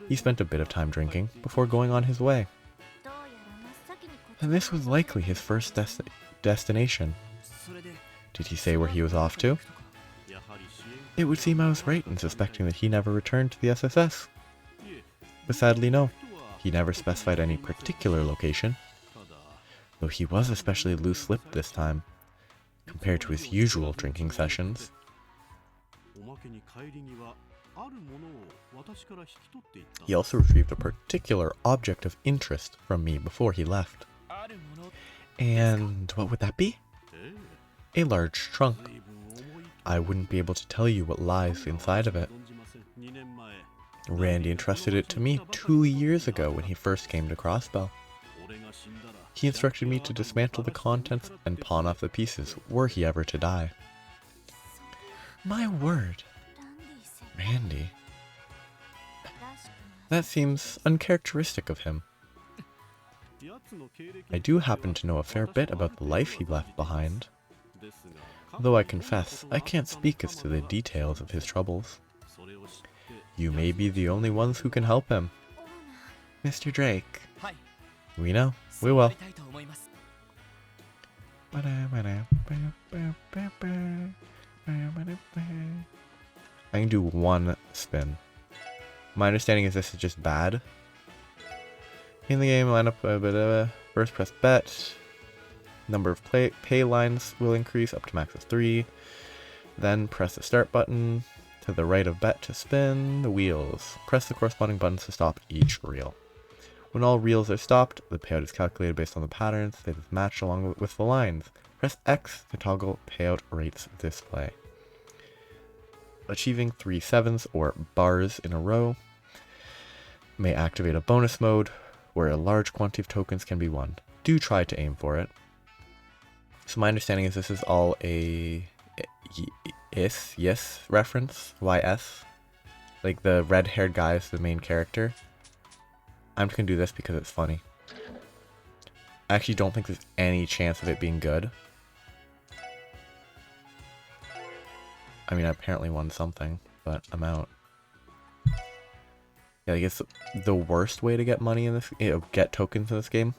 He spent a bit of time drinking before going on his way. And this was likely his first destination. Did he say where he was off to? It would seem I was right in suspecting that he never returned to the SSS. But sadly no, he never specified any particular location, though he was especially loose-lipped this time, compared to his usual drinking sessions. He also retrieved a particular object of interest from me before he left. And what would that be? A large trunk. I wouldn't be able to tell you what lies inside of it. Randy entrusted it to me 2 years ago when he first came to Crossbell. He instructed me to dismantle the contents and pawn off the pieces were he ever to die. My word. Randy. That seems uncharacteristic of him. I do happen to know a fair bit about the life he left behind, though I confess I can't speak as to the details of his troubles. You may be the only ones who can help him. Mr. Drake. We know. We will. I can do one spin. My understanding is this is just bad. In the game, line up first press bet. Number of pay lines will increase up to max of 3. Then press the start button. To the right of bet to spin the wheels. Press the corresponding buttons to stop each reel. When all reels are stopped, the payout is calculated based on the patterns that is matched along with the lines. Press X to toggle payout rates display. Achieving 3 sevens or bars in a row may activate a bonus mode where a large quantity of tokens can be won. Do try to aim for it. So my understanding is this is all a yes reference, YS. Like the red-haired guy is the main character. I'm just gonna do this because it's funny. I actually don't think there's any chance of it being good. I mean, I apparently won something, but I'm out. Yeah, I guess the worst way to get money in this, get tokens in this game.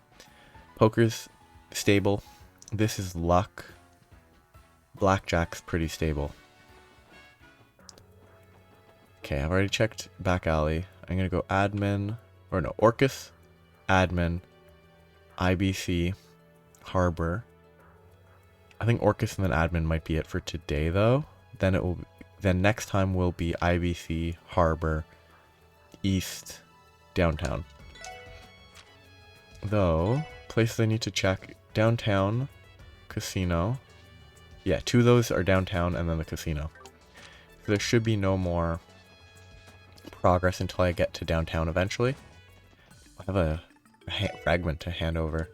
Poker's stable. This is luck. Blackjack's pretty stable. Okay, I've already checked back alley. I'm gonna go admin, or no, Orcus, admin, IBC, harbor. I think Orcus and then admin might be it for today though. Then next time will be IBC, harbor, east, downtown. Though, places I need to check, downtown, casino. Yeah, 2 of those are downtown and then the casino. So there should be no more progress until I get to downtown eventually. I have a fragment to hand over.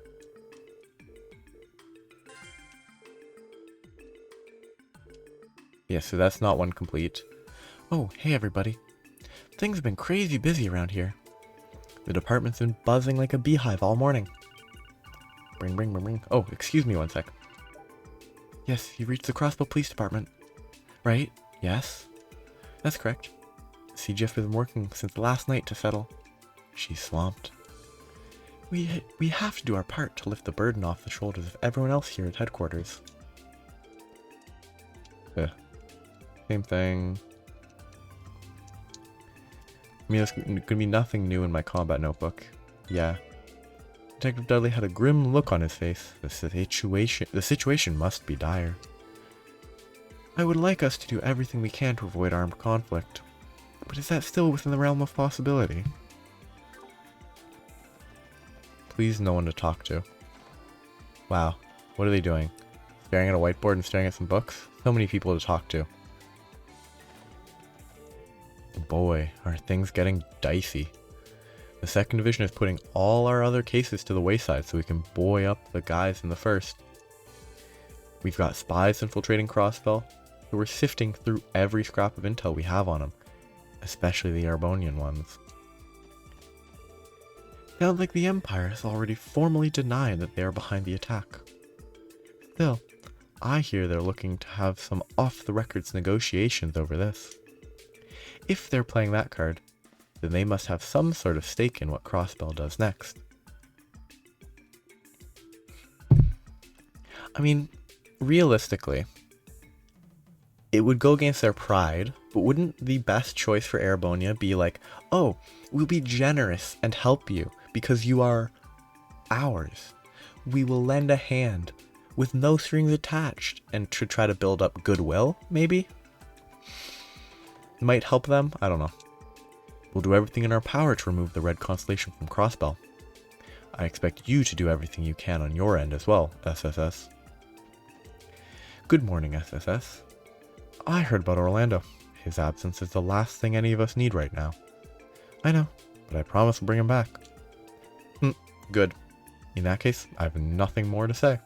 Yeah, so that's not one complete. Oh, hey everybody. Things have been crazy busy around here. The department's been buzzing like a beehive all morning. Bring, bring, bring, bring. Oh, excuse me one sec. Yes, you reached the Crossbow Police Department. Right? Yes. That's correct. CGF has been working since last night to settle. She's swamped. We have to do our part to lift the burden off the shoulders of everyone else here at headquarters. Same thing. I mean, there's gonna be nothing new in my combat notebook. Yeah. Detective Dudley had a grim look on his face. The situation must be dire. I would like us to do everything we can to avoid armed conflict. But is that still within the realm of possibility? Please, no one to talk to. Wow, what are they doing? Staring at a whiteboard and staring at some books? So many people to talk to. Boy, are things getting dicey. The 2nd Division is putting all our other cases to the wayside so we can buoy up the guys in the 1st. We've got spies infiltrating Crossbell, so we're sifting through every scrap of intel we have on them, especially the Arbonian ones. Sounds like the Empire has already formally denied that they are behind the attack. Still, I hear they're looking to have some off-the-records negotiations over this. If they're playing that card, then they must have some sort of stake in what Crossbell does next. I mean, realistically, it would go against their pride, but wouldn't the best choice for Arabonia be like, oh, we'll be generous and help you because you are ours. We will lend a hand with no strings attached and to try to build up goodwill, maybe? Might help them? I don't know. We'll do everything in our power to remove the red constellation from Crossbell. I expect you to do everything you can on your end as well, SSS. Good morning, SSS. I heard about Orlando. His absence is the last thing any of us need right now. I know, but I promise we'll bring him back. Good. In that case, I have nothing more to say.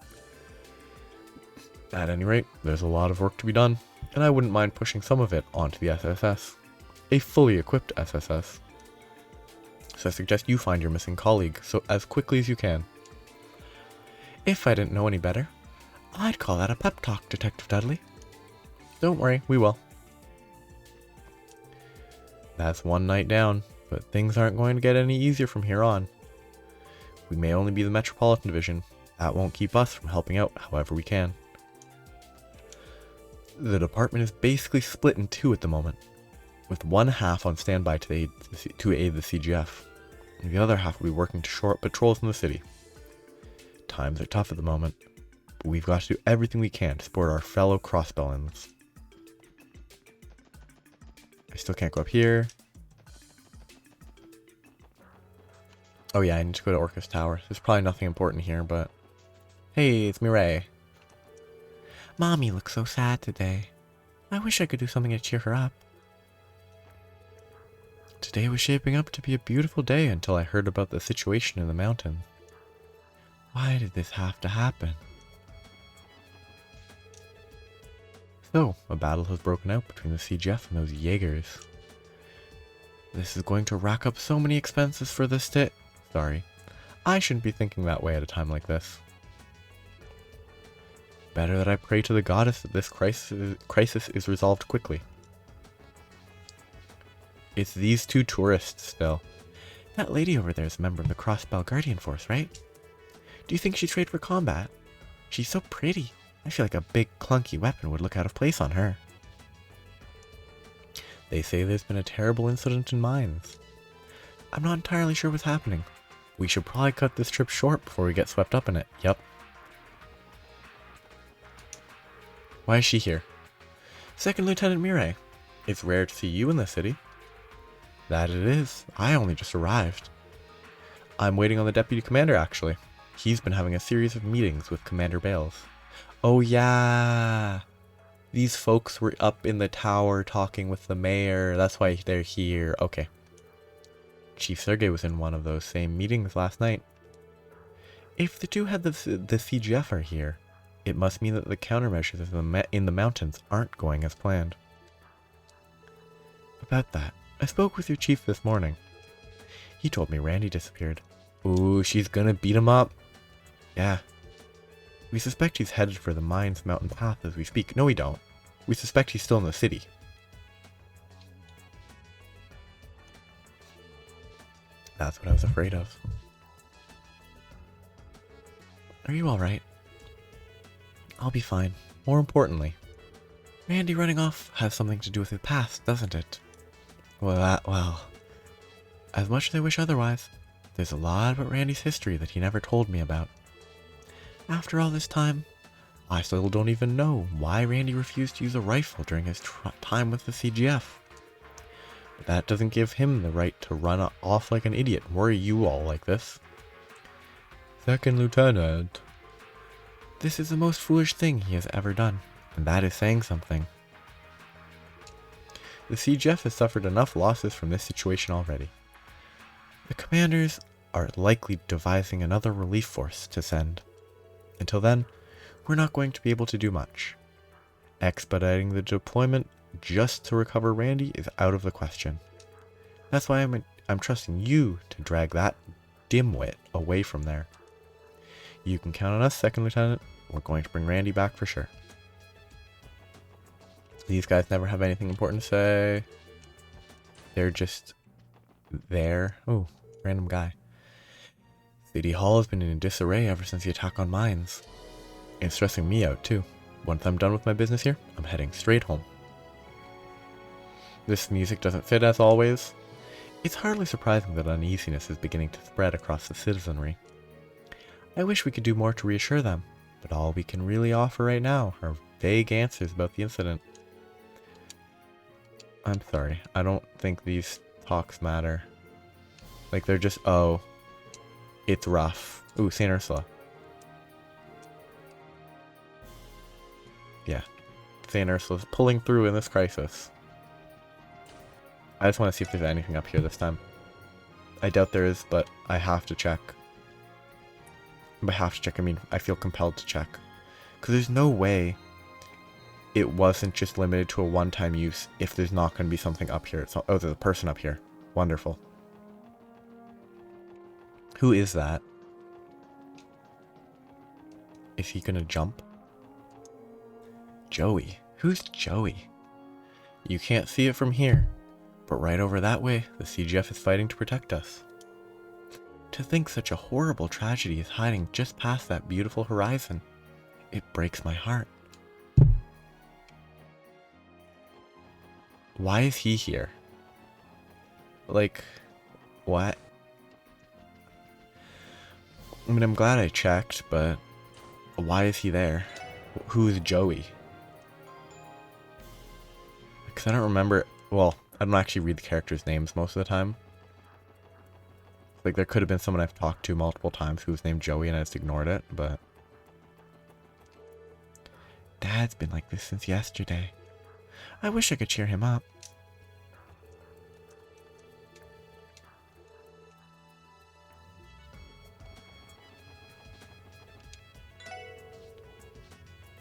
At any rate, there's a lot of work to be done, and I wouldn't mind pushing some of it onto the SSS. A fully equipped SSS. So I suggest you find your missing colleague as quickly as you can. If I didn't know any better, I'd call that a pep talk, Detective Dudley. Don't worry, we will. That's one night down, but things aren't going to get any easier from here on. We may only be the Metropolitan Division. That won't keep us from helping out however we can. The department is basically split in two at the moment, with one half on standby to aid the CGF, and the other half will be working to shore up patrols in the city. Times are tough at the moment, but we've got to do everything we can to support our fellow Crossbellans. I still can't go up here. Oh yeah, I need to go to Orcus Tower. There's probably nothing important here, but... Hey, it's Mireille. Mommy looks so sad today. I wish I could do something to cheer her up. Today was shaping up to be a beautiful day until I heard about the situation in the mountain. Why did this have to happen? So, a battle has broken out between the CGF and those Jaegers. This is going to rack up so many expenses for the state. Sorry, I shouldn't be thinking that way at a time like this. Better that I pray to the goddess that this crisis is resolved quickly. It's these two tourists still. That lady over there is a member of the Crossbell Guardian Force, right? Do you think she's trained for combat? She's so pretty. I feel like a big clunky weapon would look out of place on her. They say there's been a terrible incident in Mainz. I'm not entirely sure what's happening. We should probably cut this trip short before we get swept up in it. Yep. Why is she here? Second Lieutenant Mirai. It's rare to see you in the city. That it is. I only just arrived. I'm waiting on the Deputy Commander, actually. He's been having a series of meetings with Commander Bales. Oh yeah! These folks were up in the tower talking with the mayor. That's why they're here. Okay. Chief Sergei was in one of those same meetings last night. If the two heads of the CGF are here, it must mean that the countermeasures in the mountains aren't going as planned. About that, I spoke with your chief this morning. He told me Randy disappeared. Ooh, she's gonna beat him up. Yeah. We suspect he's headed for the Mainz mountain path as we speak. No, we don't. We suspect he's still in the city. That's what I was afraid of. Are you alright? I'll be fine. More importantly, Randy running off has something to do with his past, doesn't it? Well, as much as I wish otherwise, there's a lot about Randy's history that he never told me about. After all this time, I still don't even know why Randy refused to use a rifle during his time with the CGF. But that doesn't give him the right to run off like an idiot and worry you all like this. Second Lieutenant. This is the most foolish thing he has ever done, and that is saying something. The CGF has suffered enough losses from this situation already. The commanders are likely devising another relief force to send. Until then, we're not going to be able to do much. Expediting the deployment just to recover Randy is out of the question. That's why I'm trusting you to drag that dimwit away from there. You can count on us, Second Lieutenant. We're going to bring Randy back for sure. These guys never have anything important to say. They're just there. Oh, random guy. City Hall has been in disarray ever since the attack on Mainz. It's stressing me out too. Once I'm done with my business here, I'm heading straight home. This music doesn't fit as always. It's hardly surprising that uneasiness is beginning to spread across the citizenry. I wish we could do more to reassure them, but all we can really offer right now are vague answers about the incident. I'm sorry, I don't think these talks matter. Like, they're just, oh, it's rough. Ooh, St. Ursula. Yeah, St. Ursula's pulling through in this crisis. I just want to see if there's anything up here this time. I doubt there is, but I have to check. By have to check, I mean I feel compelled to check. Because there's no way it wasn't just limited to a one-time use if there's not going to be something up here. So, oh, there's a person up here. Wonderful. Who is that? Is he going to jump? Joey. Who's Joey? You can't see it from here, but right over that way, the CGF is fighting to protect us. To think such a horrible tragedy is hiding just past that beautiful horizon. It breaks my heart. Why is he here? Like, what? I mean, I'm glad I checked, but why is he there? Who is Joey? Because I don't remember, well, I don't actually read the characters' names most of the time. Like, there could have been someone I've talked to multiple times who was named Joey and I just ignored it, but... Dad's been like this since yesterday. I wish I could cheer him up.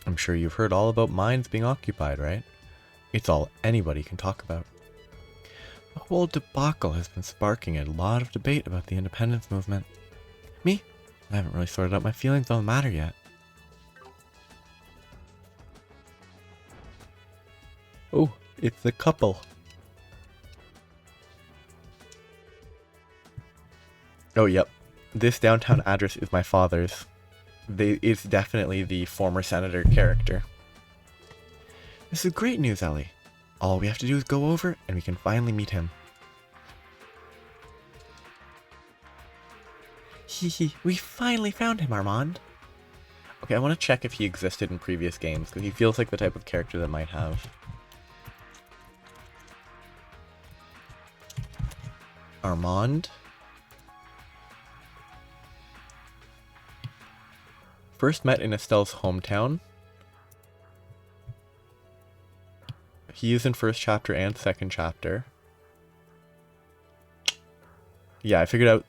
I'm sure you've heard all about Mainz being occupied, right? It's all anybody can talk about. The whole debacle has been sparking a lot of debate about the independence movement. Me? I haven't really sorted out my feelings on the matter yet. It's the couple. Oh, yep. This downtown address is my father's. It's definitely the former senator character. This is great news, Ellie. All we have to do is go over, and we can finally meet him. Hehe, we finally found him, Armand. Okay, I want to check if he existed in previous games, because he feels like the type of character that might have. Armand? First met in Estelle's hometown. He is in first chapter and second chapter. Yeah, I figured out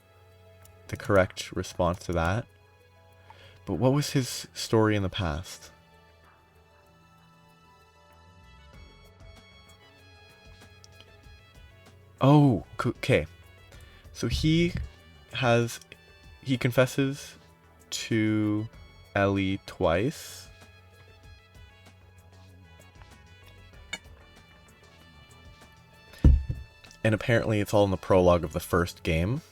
the correct response to that. But what was his story in the past? Oh, okay. So he confesses to Ellie twice. And apparently it's all in the prologue of the first game.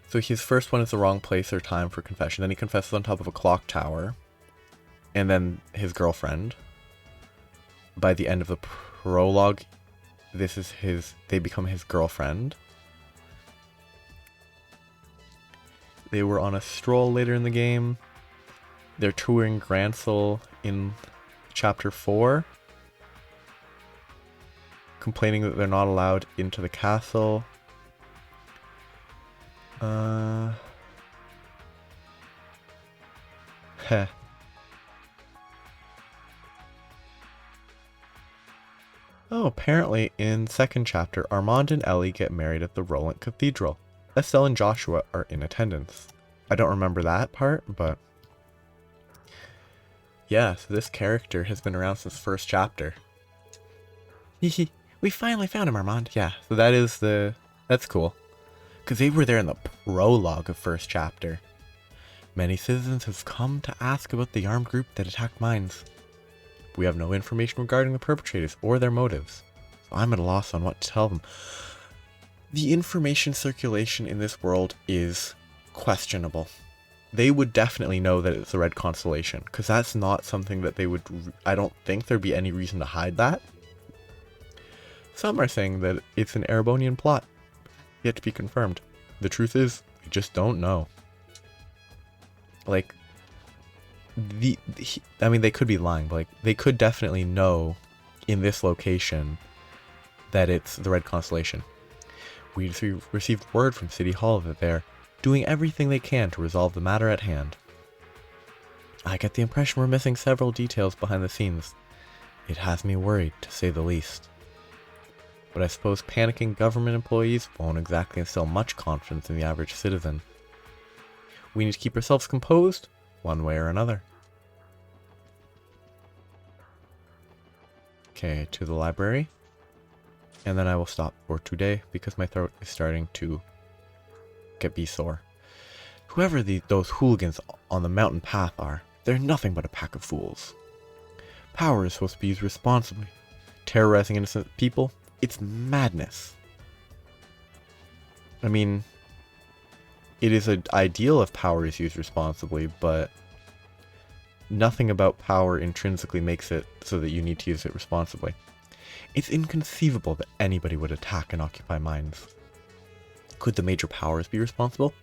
So his first one is the wrong place or time for confession. Then he confesses on top of a clock tower. And then his girlfriend. By the end of the prologue, they become his girlfriend. They were on a stroll later in the game. They're touring Gransel in chapter 4. Complaining that they're not allowed into the castle. Heh. Oh, apparently in second chapter, Armand and Ellie get married at the Roland Cathedral. Estelle and Joshua are in attendance. I don't remember that part, but... yeah, so this character has been around since first chapter. Hehe, we finally found him, Armand. Yeah, so that's cool. Because they were there in the prologue of first chapter. Many citizens have come to ask about the armed group that attacked Mainz. We have no information regarding the perpetrators or their motives, so I'm at a loss on what to tell them. The information circulation in this world is questionable. They would definitely know that it's the Red Constellation, because that's not something that they would... I don't think there'd be any reason to hide that. Some are saying that it's an Erebonian plot, yet to be confirmed. The truth is, we just don't know. Like, I mean, they could be lying, but like, they could definitely know in this location that it's the Red Constellation. We received word from City Hall that they're doing everything they can to resolve the matter at hand. I get the impression we're missing several details behind the scenes. It has me worried, to say the least. But I suppose panicking government employees won't exactly instill much confidence in the average citizen. We need to keep ourselves composed, one way or another. Okay, to the library. And then I will stop for today because my throat is starting to get sore. Whoever those hooligans on the mountain path are, they're nothing but a pack of fools. Power is supposed to be used responsibly. Terrorizing innocent people, it's madness. I mean, it is an ideal if power is used responsibly, but nothing about power intrinsically makes it so that you need to use it responsibly. It's inconceivable that anybody would attack and occupy Mainz. Could the major powers be responsible?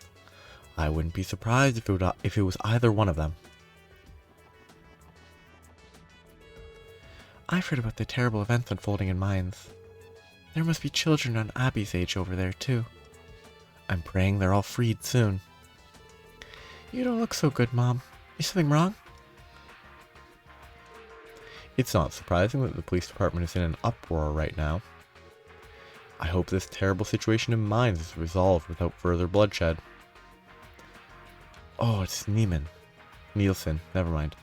I wouldn't be surprised if it was either one of them. I've heard about the terrible events unfolding in Mainz. There must be children on Abby's age over there too. I'm praying they're all freed soon. You don't look so good, Mom. Is something wrong? It's not surprising that the police department is in an uproar right now. I hope this terrible situation in Mainz is resolved without further bloodshed. Oh, it's Nielsen, never mind. ...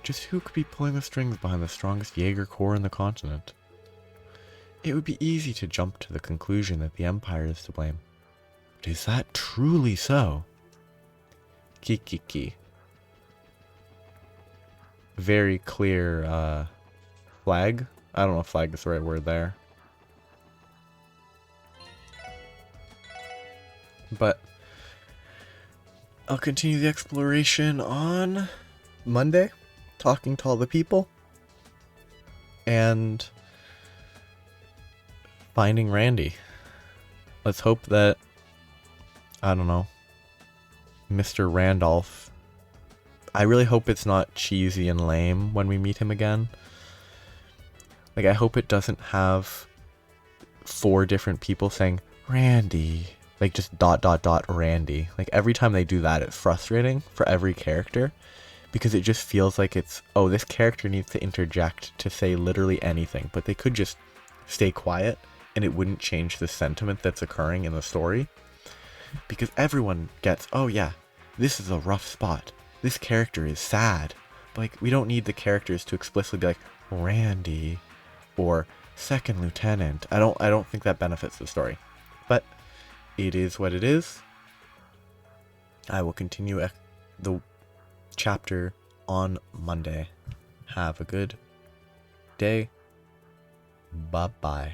Just who could be pulling the strings behind the strongest Jaeger corps in the continent? It would be easy to jump to the conclusion that the Empire is to blame. But is that truly so? Kikiki. very clear flag. I don't know if flag is the right word there. But I'll continue the exploration on Monday, talking to all the people, and finding Randy. Let's hope that, I don't know, Mr. Randolph, I really hope it's not cheesy and lame when we meet him again. Like, I hope it doesn't have 4 different people saying, Randy. Like, just ... Randy. Like, every time they do that, it's frustrating for every character. Because it just feels like it's, oh, this character needs to interject to say literally anything. But they could just stay quiet, and it wouldn't change the sentiment that's occurring in the story. Because everyone gets, oh yeah, this is a rough spot. This character is sad. But, like, we don't need the characters to explicitly be like, Randy, or Second Lieutenant. I don't think that benefits the story. But it is what it is. I will continue the chapter on Monday. Have a good day. Bye-bye.